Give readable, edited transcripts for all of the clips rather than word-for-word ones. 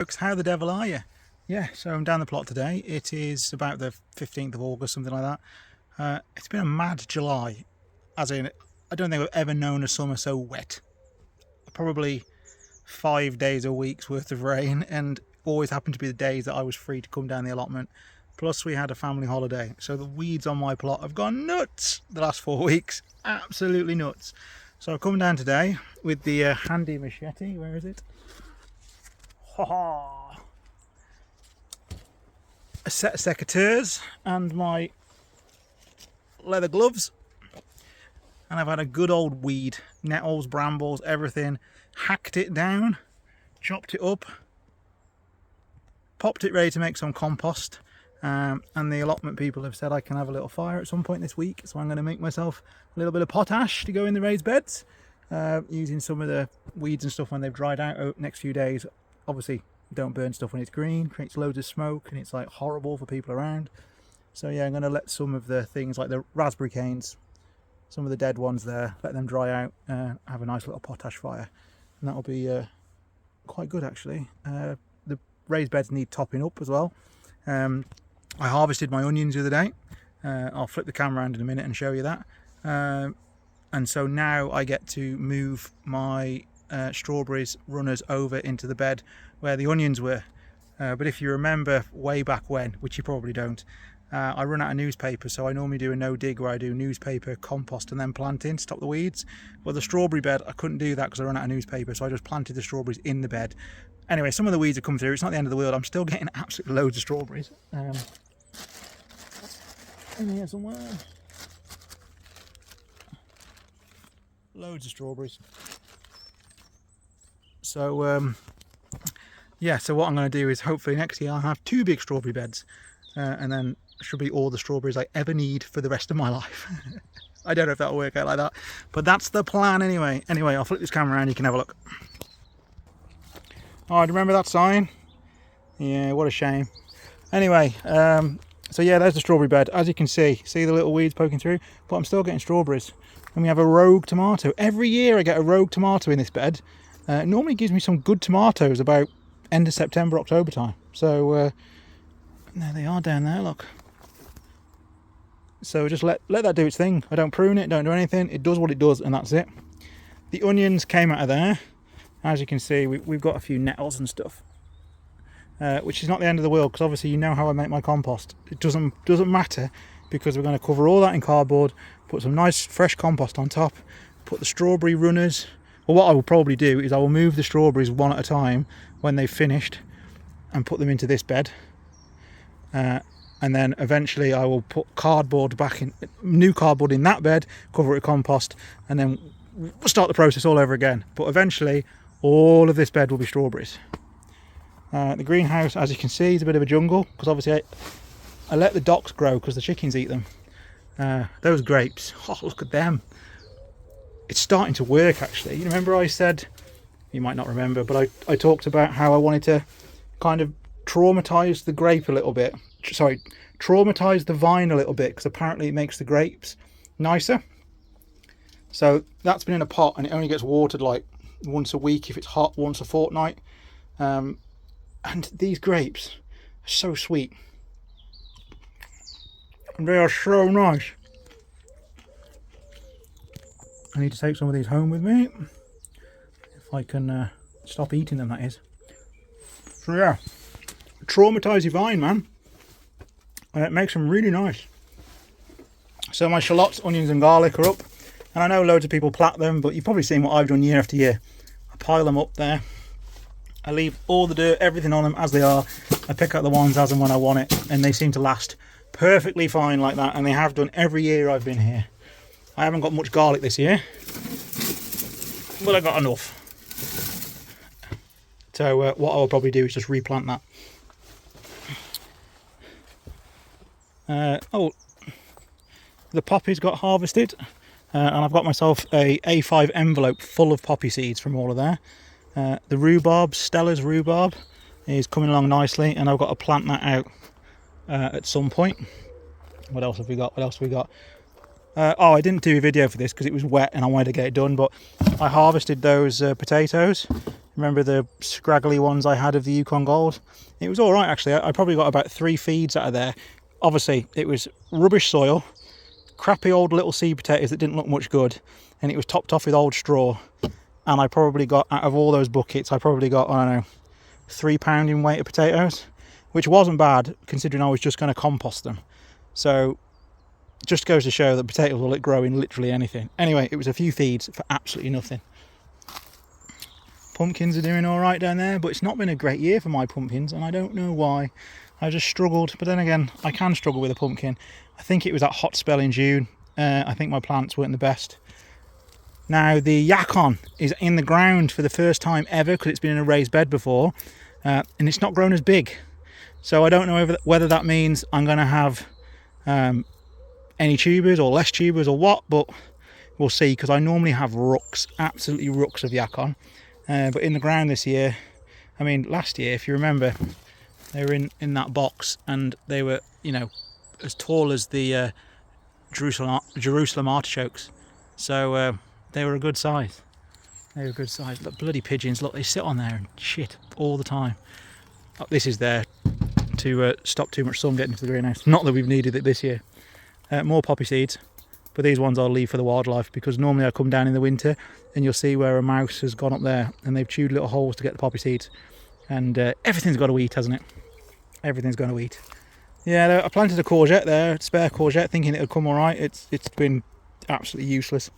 Folks, how the devil are you? Yeah, so I'm down the plot today. It is about the 15th of August, something like that. It's been a mad July, as in, I don't think I've ever known a summer so wet. Probably 5 days a week's worth of rain, and always happened to be the days that I was free to come down the allotment. Plus we had a family holiday, so the weeds on my plot have gone nuts the last 4 weeks. Absolutely nuts. So I've come down today with the handy machete. Where is it? Ha ha! A set of secateurs and my leather gloves, and I've had a good old weed, nettles, brambles, everything, hacked it down, chopped it up, popped it ready to make some compost, and the allotment people have said I can have a little fire at some point this week, so I'm going to make myself a little bit of potash to go in the raised beds, using some of the weeds and stuff when they've dried out over the next few days. Obviously don't burn stuff when it's green, creates loads of smoke and it's like horrible for people around. So yeah, I'm going to let some of the things like the raspberry canes, some of the dead ones there, let them dry out, have a nice little potash fire, and that'll be quite good actually. The raised beds need topping up as well. I harvested my onions the other day. I'll flip the camera around in a minute and show you that. And so now I get to move my strawberries runners over into the bed where the onions were. But if you remember way back when, which you probably don't, I run out of newspaper, so I normally do a no dig where I do newspaper, compost and then planting to stop the weeds. Well, the strawberry bed I couldn't do that because I run out of newspaper, so I just planted the strawberries in the bed. Anyway, some of the weeds have come through. It's not the end of the world. I'm still getting absolutely loads of strawberries. In here somewhere. Loads of strawberries. So yeah, so what I'm going to do is hopefully next year I'll have 2 big strawberry beds, and then should be all the strawberries I ever need for the rest of my life. I don't know if that'll work out like that, but that's the plan anyway. Anyway, I'll flip this camera around, you can have a look. Oh, remember that sign? Yeah, what a shame. Anyway, so yeah, there's the strawberry bed. As you can see the little weeds poking through, but I'm still getting strawberries. And we have a rogue tomato. Every year I get a rogue tomato in this bed. It normally gives me some good tomatoes about end of September, October time. So there they are down there, look. So just let that do its thing. I don't prune it, don't do anything. It does what it does, and that's it. The onions came out of there. As you can see, we've got a few nettles and stuff, which is not the end of the world, because obviously you know how I make my compost. It doesn't matter, because we're going to cover all that in cardboard, put some nice fresh compost on top, put the strawberry runners. Well, what I will probably do is I will move the strawberries one at a time when they've finished and put them into this bed. And then eventually I will put cardboard back in, new cardboard in that bed, cover it with compost, and then start the process all over again. But eventually all of this bed will be strawberries. The greenhouse, as you can see, is a bit of a jungle, because obviously I let the docks grow because the chickens eat them. Those grapes, oh, look at them. It's starting to work actually. You remember I said, you might not remember, but I talked about how I wanted to kind of traumatize the grape a little bit. Sorry, traumatize the vine a little bit, because apparently it makes the grapes nicer. So that's been in a pot, and it only gets watered like once a week if it's hot, once a fortnight. And these grapes are so sweet. And they are so nice. I need to take some of these home with me, if I can stop eating them, that is. So yeah, traumatise your vine, man. And it makes them really nice. So my shallots, onions and garlic are up, and I know loads of people plat them, but you've probably seen what I've done year after year. I pile them up there, I leave all the dirt, everything on them as they are. I pick out the ones as and when I want it, and they seem to last perfectly fine like that, and they have done every year I've been here. I haven't got much garlic this year, but I got enough. So what I'll probably do is just replant that. Oh, the poppies got harvested, and I've got myself a A5 envelope full of poppy seeds from all of there. The rhubarb, Stella's rhubarb, is coming along nicely, and I've got to plant that out at some point. What else have we got? Oh, I didn't do a video for this because it was wet and I wanted to get it done, but I harvested those potatoes. Remember the scraggly ones I had of the Yukon Gold? It was all right, actually. I probably got about 3 feeds out of there. Obviously, it was rubbish soil, crappy old little seed potatoes that didn't look much good, and it was topped off with old straw. And I probably got, out of all those buckets, I probably got, I don't know, £3 in weight of potatoes, which wasn't bad considering I was just going to compost them. So just goes to show that potatoes will grow in literally anything. Anyway, it was a few feeds for absolutely nothing. Pumpkins are doing all right down there, but it's not been a great year for my pumpkins, and I don't know why. I just struggled, but then again, I can struggle with a pumpkin. I think it was that hot spell in June. I think my plants weren't the best. Now, the yacon is in the ground for the first time ever because it's been in a raised bed before, and it's not grown as big. So I don't know whether that means I'm going to have any tubers or less tubers or what, but we'll see, because I normally have rucks, absolutely rucks of yacon. But in the ground this year, I mean, last year, if you remember, they were in that box and they were, you know, as tall as the Jerusalem artichokes. So they were a good size. They were a good size. Look, bloody pigeons, look, they sit on there and shit all the time. Oh, this is there to stop too much sun getting into the greenhouse. Not that we've needed it this year. More poppy seeds, but these ones I'll leave for the wildlife, because normally I come down in the winter and you'll see where a mouse has gone up there and they've chewed little holes to get the poppy seeds, and everything's got to eat, hasn't it? Everything's going to eat. Yeah, I planted a courgette there, a spare courgette, thinking it would come all right. It's been absolutely useless.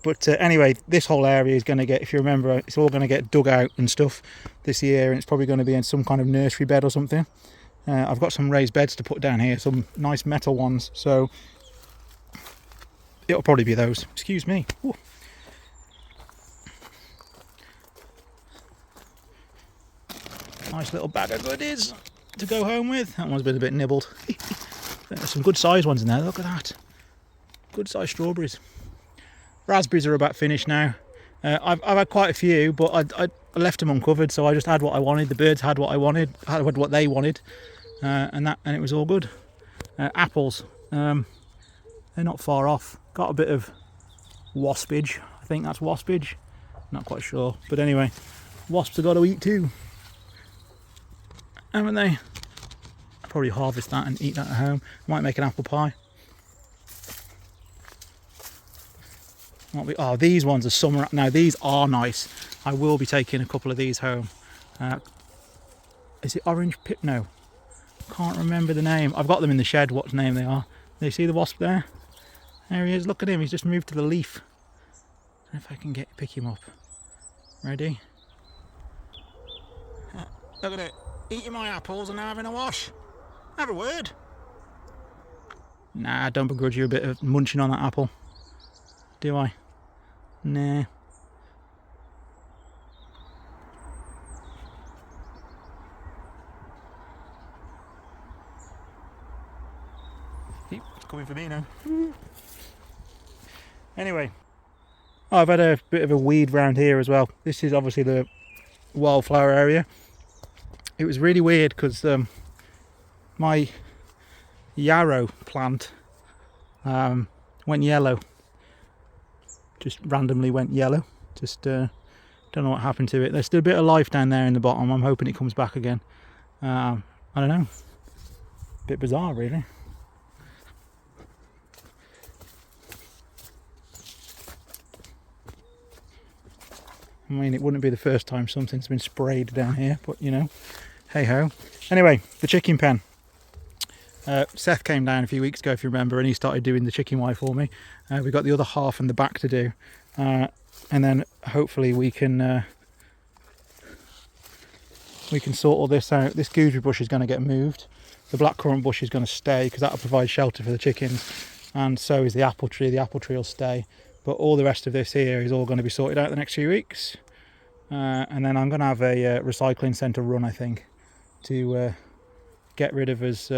But anyway, this whole area is going to get, if you remember, it's all going to get dug out and stuff this year, and it's probably going to be in some kind of nursery bed or something. I've got some raised beds to put down here, some nice metal ones, so it'll probably be those. Excuse me. Ooh. Nice little bag of goodies to go home with. That one's been a bit nibbled. There's some good sized ones in there, look at that. Good sized strawberries. Raspberries are about finished now. I've had quite a few, but I left them uncovered, so I just had what I wanted. The birds had what I wanted, had what they wanted, and it was all good. Apples, they're not far off. Got a bit of waspage. I think that's waspage. Not quite sure, but anyway, wasps have got to eat too, haven't they? I'll probably harvest that and eat that at home. Might make an apple pie. Oh, these ones are summer. Now these are nice. I will be taking a couple of these home. Is it orange pip? No, can't remember the name. I've got them in the shed, what name they are. Do you see the wasp there? There he is, look at him, he's just moved to the leaf. I don't know if I can pick him up. Ready? Look at it, eating my apples and having a wash. Have a word. Nah, don't begrudge you a bit of munching on that apple. Do I? Nah. It's coming for me now. Anyway, I've had a bit of a weed round here as well. This is obviously the wildflower area. It was really weird because my yarrow plant went yellow. Just randomly went yellow. Just don't know what happened to it. There's still a bit of life down there in the bottom. I'm hoping it comes back again. I don't know. Bit bizarre, really. I mean, it wouldn't be the first time something's been sprayed down here, but you know, hey ho. Anyway, the chicken pen. Seth came down a few weeks ago, if you remember, and he started doing the chicken wire for me. We've got the other half in the back to do, and then hopefully we can sort all this out. This gooseberry bush is going to get moved. The blackcurrant bush is going to stay because that'll provide shelter for the chickens, and so is the apple tree. The apple tree will stay, but all the rest of this here is all going to be sorted out the next few weeks. And then I'm going to have a recycling centre run, I think, to get rid of as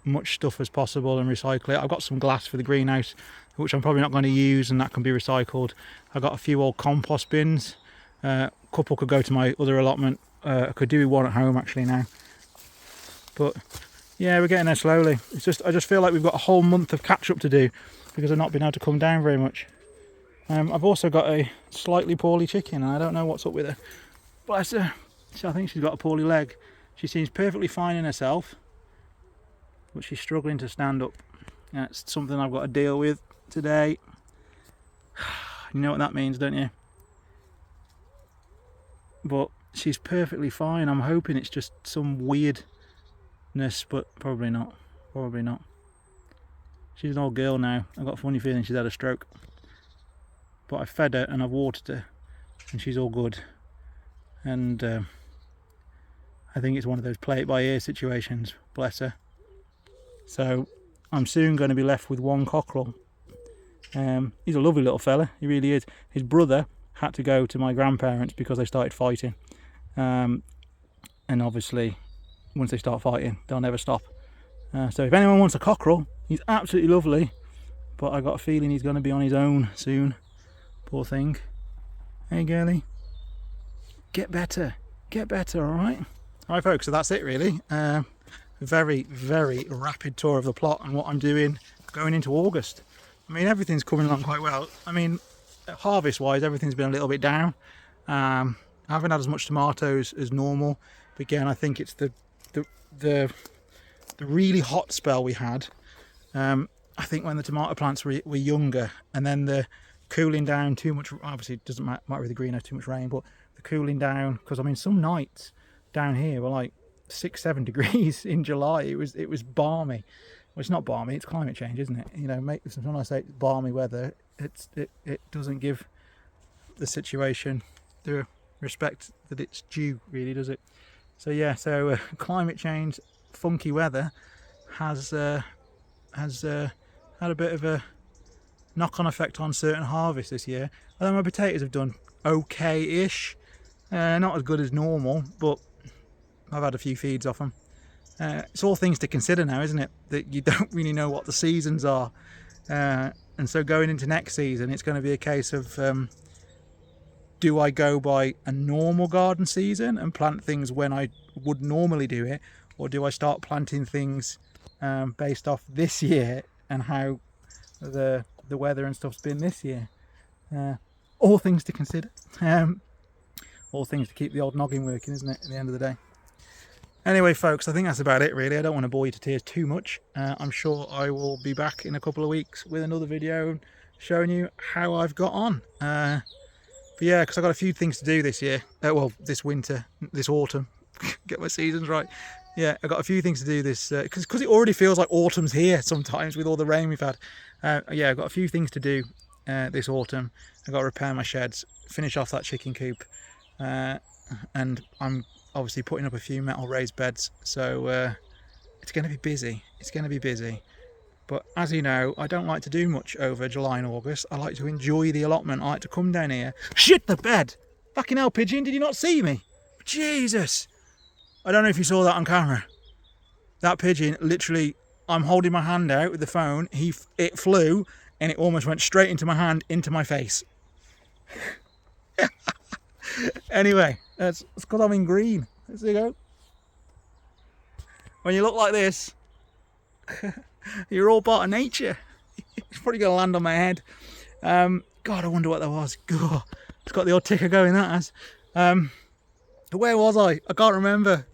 much stuff as possible and recycle it. I've got some glass for the greenhouse, which I'm probably not going to use, and that can be recycled. I've got a few old compost bins. A couple could go to my other allotment. I could do one at home actually now. But Yeah, we're getting there slowly. It's just, I just feel like we've got a whole month of catch up to do because I've not been able to come down very much. I've also got a slightly poorly chicken and I don't know what's up with her. Bless her. So I think she's got a poorly leg. She seems perfectly fine in herself, but she's struggling to stand up. That's something I've got to deal with today. You know what that means, don't you? But she's perfectly fine. I'm hoping it's just some weirdness, but probably not. Probably not. She's an old girl now. I've got a funny feeling she's had a stroke. But I fed her and I've watered her and she's all good. And I think it's one of those play it by ear situations, bless her. So I'm soon going to be left with one cockerel. He's a lovely little fella, he really is. His brother had to go to my grandparents because they started fighting. And obviously, once they start fighting, they'll never stop. So if anyone wants a cockerel, he's absolutely lovely. But I got a feeling he's going to be on his own soon. Poor thing. Hey girlie, get better, alright? Alright folks, so that's it really. Very, very rapid tour of the plot and what I'm doing going into August. I mean, everything's coming along quite well. I mean, harvest wise, everything's been a little bit down. I haven't had as much tomatoes as normal, but again, I think it's the really hot spell we had. I think when the tomato plants were younger, and then the cooling down too much, obviously it doesn't matter with the greenhouse, too much rain, but the cooling down, because I mean some nights down here were like 6-7 degrees in July. It was balmy. Well, it's not balmy, it's climate change, isn't it? You know, when I say it's balmy weather, it doesn't give the situation the respect that it's due, really, does it? So yeah, so climate change, funky weather has had a bit of a knock-on effect on certain harvests this year. Although my potatoes have done okay-ish, not as good as normal, but I've had a few feeds off them. It's all things to consider now, isn't it? That you don't really know what the seasons are, and so going into next season, it's going to be a case of do I go by a normal garden season and plant things when I would normally do it, or do I start planting things based off this year and how the weather and stuff's been this year? All things to consider. All things to keep the old noggin working, isn't it, at the end of the day? Anyway folks, I think that's about it really. I don't want to bore you to tears too much. I'm sure I will be back in a couple of weeks with another video showing you how I've got on. But yeah, because I've got a few things to do this year. Well, this winter, this autumn. Get my seasons right. Yeah, I've got a few things to do this, because it already feels like autumn's here sometimes with all the rain we've had. Yeah, I've got a few things to do this autumn. I've got to repair my sheds, finish off that chicken coop, and I'm obviously putting up a few metal raised beds, so it's going to be busy. It's going to be busy. But as you know, I don't like to do much over July and August. I like to enjoy the allotment. I like to come down here. Shit the bed! Fucking hell, pigeon, did you not see me? Jesus! I don't know if you saw that on camera. That pigeon, literally, I'm holding my hand out with the phone. It flew and it almost went straight into my hand, into my face. Anyway, it's because I'm in green. There you go. When you look like this, you're all part of nature. It's probably going to land on my head. God, I wonder what that was. God, it's got the old ticker going, that has. Where was I? I can't remember.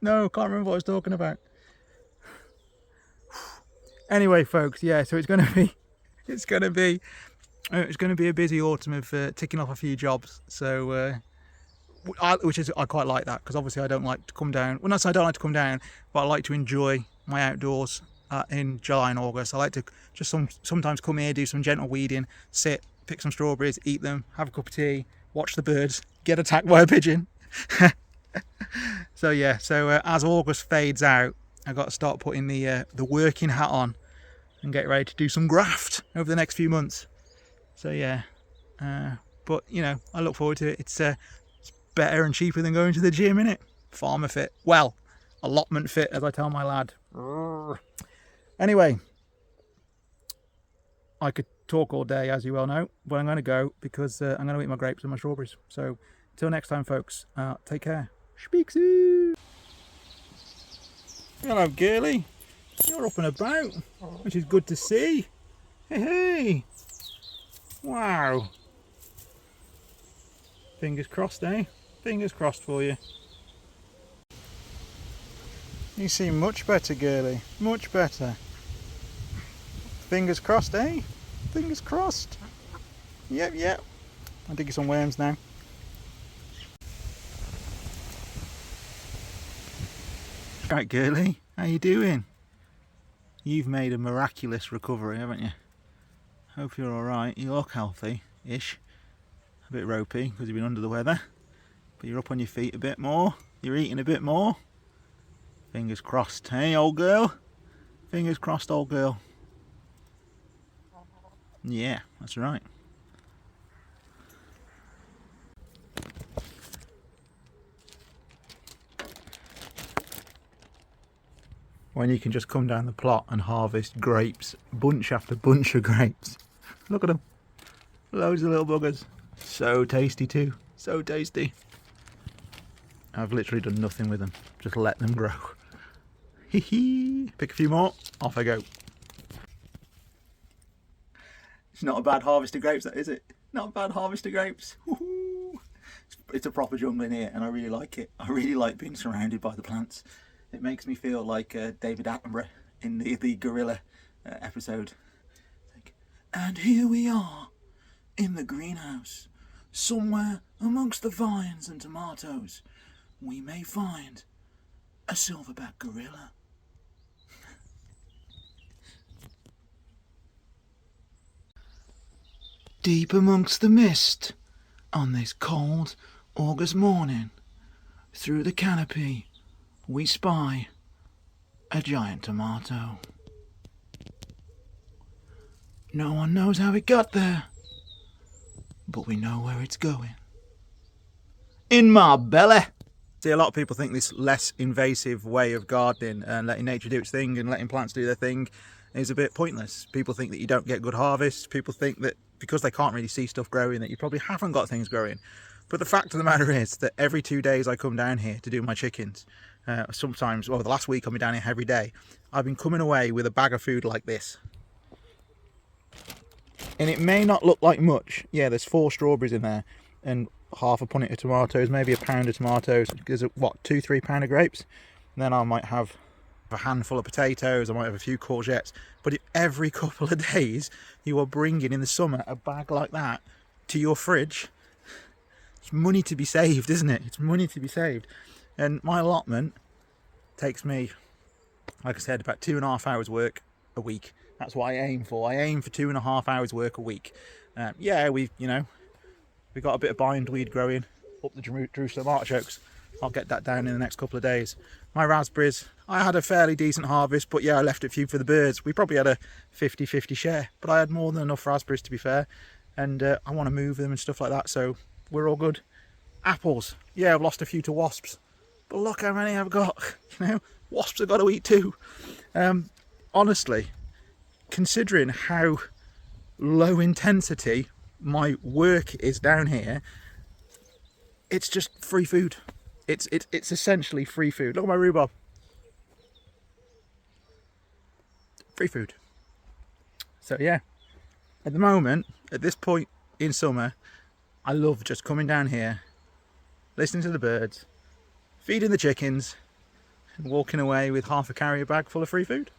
No, I can't remember what I was talking about. Anyway, folks, yeah, so it's going to be a busy autumn of ticking off a few jobs. So, I quite like that, because obviously I don't like to come down. Well, not say I don't like to come down, but I like to enjoy my outdoors in July and August. I like to just sometimes come here, do some gentle weeding, sit, pick some strawberries, eat them, have a cup of tea, watch the birds, get attacked by a pigeon. So yeah, so as August fades out, I've got to start putting the working hat on and get ready to do some graft over the next few months. So yeah, but you know, I look forward to it. It's better and cheaper than going to the gym, innit? Farmer fit. Well, allotment fit, as I tell my lad. Anyway, I could talk all day, as you well know, but I'm going to go because I'm going to eat my grapes and my strawberries. So until next time, folks, take care. Speak soon. Hello, girly. You're up and about, which is good to see. Hey, hey. Wow. Fingers crossed, eh? Fingers crossed for you. You seem much better, girly. Much better. Fingers crossed, eh? Fingers crossed. Yep, yep. I'll dig you some worms now. Right, girly. How you doing? You've made a miraculous recovery, haven't you? Hope you're alright. You look healthy-ish. A bit ropey because you've been under the weather. But you're up on your feet a bit more. You're eating a bit more. Fingers crossed, hey, old girl? Fingers crossed, old girl. Yeah, that's right. When you can just come down the plot and harvest grapes, bunch after bunch of grapes. Look at them. Loads of little buggers. So tasty too. So tasty. I've literally done nothing with them. Just let them grow. Hee hee. Pick a few more. Off I go. It's not a bad harvest of grapes, that is it? Not a bad harvest of grapes. Woohoo! It's a proper jungle in here and I really like it. I really like being surrounded by the plants. It makes me feel like David Attenborough in the gorilla episode. And here we are in the greenhouse. Somewhere amongst the vines and tomatoes we may find a silverback gorilla. Deep amongst the mist on this cold August morning, through the canopy we spy a giant tomato. No one knows how it got there, but we know where it's going. In my belly! See, a lot of people think this less invasive way of gardening and letting nature do its thing and letting plants do their thing is a bit pointless. People think that you don't get good harvests. People think that because they can't really see stuff growing that you probably haven't got things growing. But the fact of the matter is that every 2 days I come down here to do my chickens, sometimes, well, the last week I've been down here every day, I've been coming away with a bag of food like this. And it may not look like much. Yeah, there's 4 strawberries in there and half a punnet of tomatoes, maybe a pound of tomatoes. There's what, 2-3 pound of grapes. And then I might have a handful of potatoes, I might have a few courgettes. But if every couple of days you are bringing in the summer a bag like that to your fridge, it's money to be saved, isn't it? It's money to be saved. And my allotment takes me, like I said, about 2.5 hours work a week. That's what I aim for. I aim for 2.5 hours work a week. Yeah, we've got a bit of bindweed growing up the Jerusalem artichokes. I'll get that down in the next couple of days. My raspberries, I had a fairly decent harvest, but yeah, I left a few for the birds. We probably had a 50-50 share, but I had more than enough raspberries to be fair. And I want to move them and stuff like that, so we're all good. Apples, yeah, I've lost a few to wasps, but look how many I've got. Wasps have got to eat too. Honestly, considering how low intensity my work is down here, it's just free food. It's essentially free food. Look at my rhubarb. Free food. So yeah, at the moment, at this point in summer, I love just coming down here, listening to the birds, feeding the chickens, and walking away with half a carrier bag full of free food.